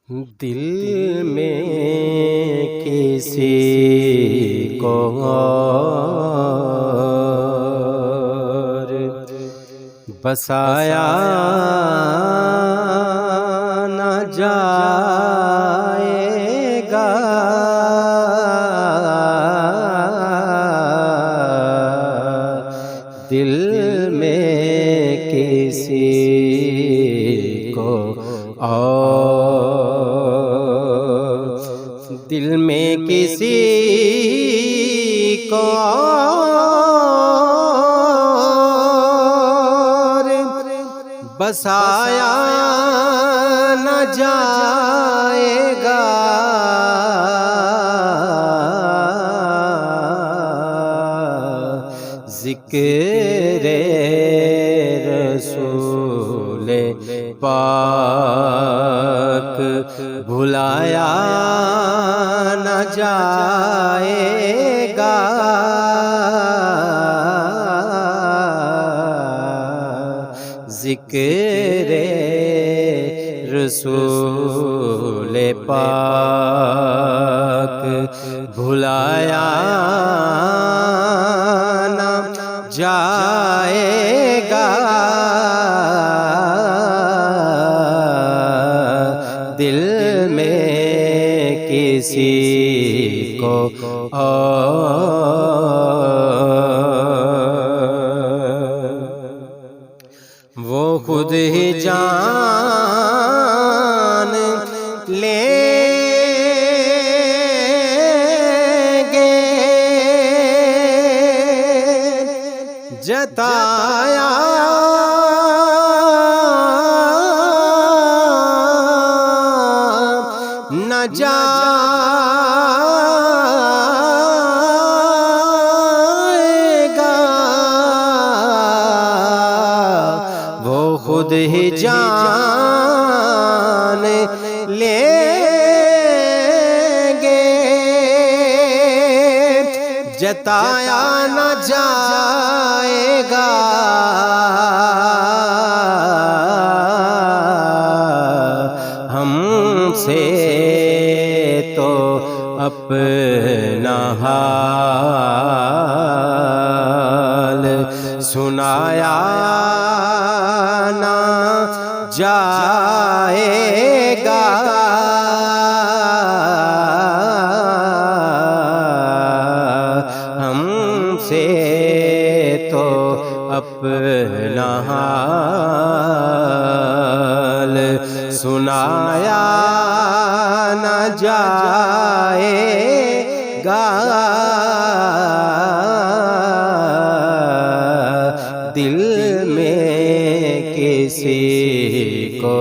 دل میں کسی کو اور بسایا نہ جائے گا، دل میں کسی کو اور دل میں کسی کو اور بسایا نہ جائے گا، ذکر رسول پاک بھلایا نہ جائے گا، ذکر رسول پاک بھلایا نہ جائے گا، دل میں کسی کو وہ خود ہی جان لیں گے، جتایا نہ جائے گا، وہ خود ہی جان لیں گے، جتایا نہ جائے گا، ہم سے تو اپنا حال سنایا نہ جائے گا، ہم سے تو اپنا حال سنایا نہ جائے گا، دل میں کسی کو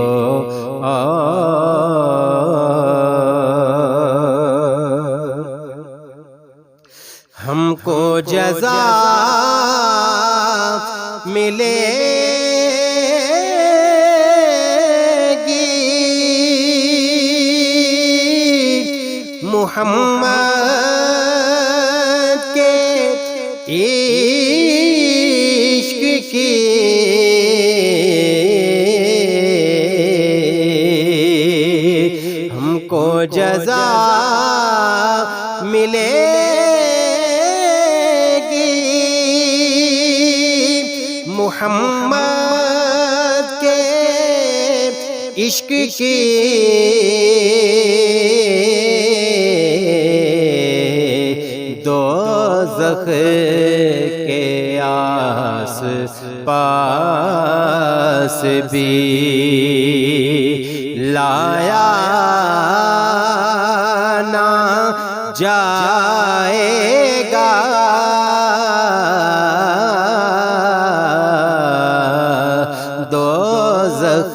ہم کو جزا ملے گی محمد کے عشق کی، ہم کو جزا ملے گی محمد کے عشق کی، دوزخ کے آس پاس بھی لایا نہ جائے گا، دوزخ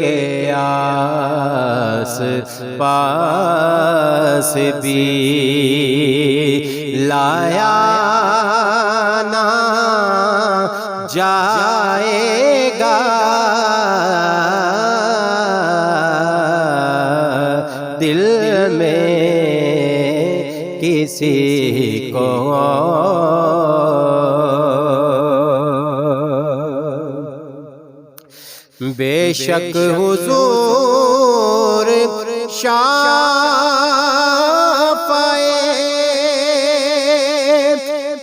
کے آس پاس بھی لایا نہ جائے گا، دل میں کسی کو بے شک حضور شافعِ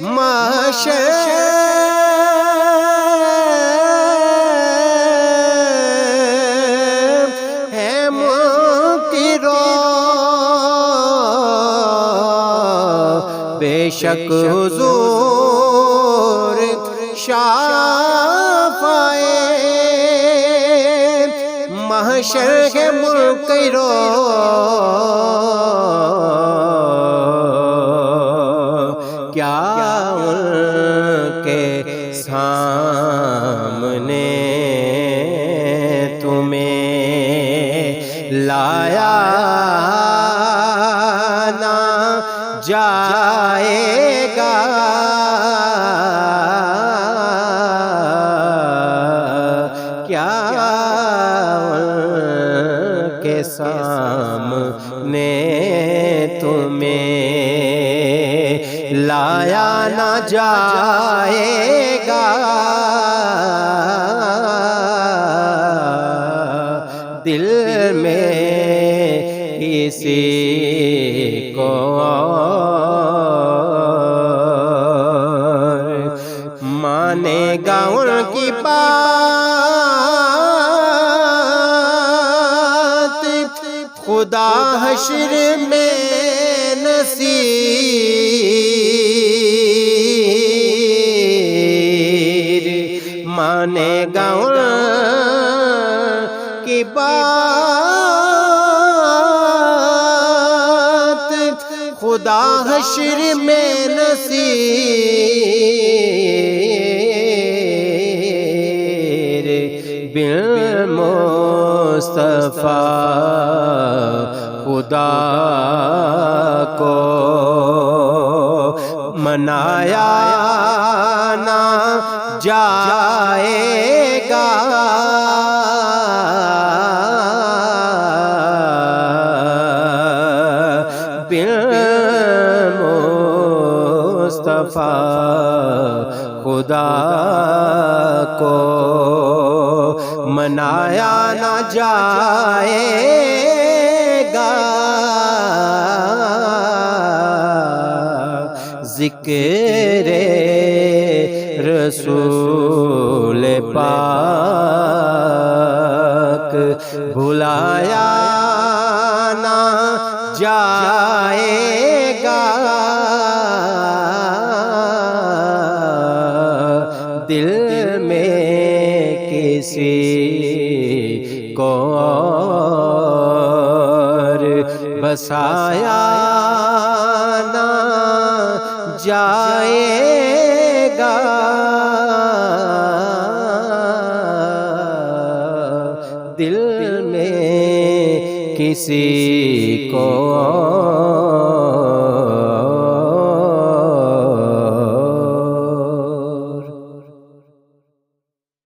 محشر ہے منکروں بے شک حضور شافعِ محشر ہے منکروں کیا ان کے سامنے تمہیں لایا نہ جائے گا کیا ان کے سامنے تمہیں لایا نہ جائے گا دل میں کسی کو مانے گا ان کی بات خدا حشر میں نصیر مانے گا ان کی بات خدا حشر میں نصیر بالمصطفیٰ خدا کو منایا نہ جائے گا بالمصطفیٰ خدا کو منایا نہ جائے گا ذکر رسول پاک بھلایا نہ جائے گا دل میں کسی کو اور بسایا نہ جائے گا دل میں کسی کو